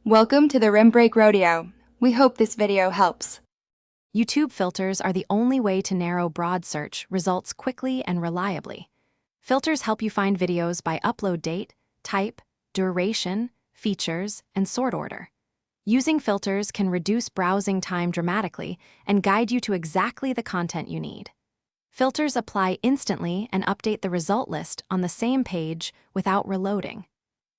Welcome to the Rim Break Rodeo. We hope this video helps. YouTube filters are the only way to narrow broad search results quickly and reliably. Filters help you find videos by upload date, type, duration, features, and sort order. Using filters can reduce browsing time dramatically and guide you to exactly the content you need. Filters apply instantly and update the result list on the same page without reloading.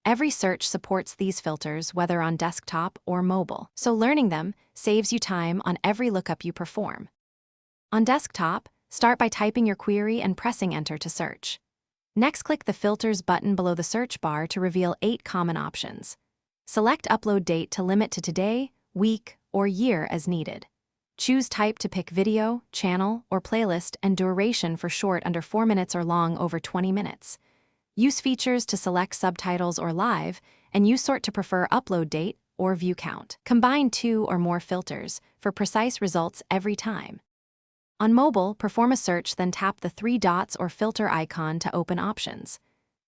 Every search supports these filters whether on desktop or mobile, so learning them saves you time on every lookup you perform. On desktop, start by typing your query and pressing Enter to search. Next, click the Filters button below the search bar to reveal 8 common options. Select Upload Date to limit to today, week, or year as needed. Choose Type to pick video, channel, or playlist, and duration for short under 4 minutes or long over 20 minutes. Use features to select subtitles or live, and use Sort to prefer upload date or view count. Combine 2 or more filters for precise results every time. On mobile, perform a search, then tap the 3 dots or filter icon to open options.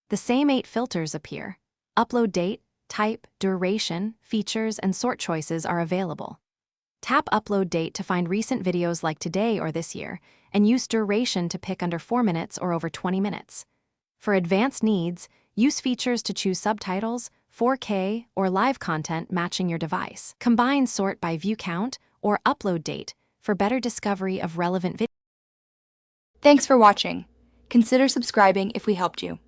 The same 8 filters appear. Upload date, type, duration, features, and sort choices are available. Tap Upload Date to find recent videos like today or this year, and use duration to pick under 4 minutes or over 20 minutes. For advanced needs, use features to choose subtitles, 4K, or live content matching your device. Combine Sort by view count or upload date for better discovery of relevant videos. Thanks for watching. Consider subscribing if we helped you.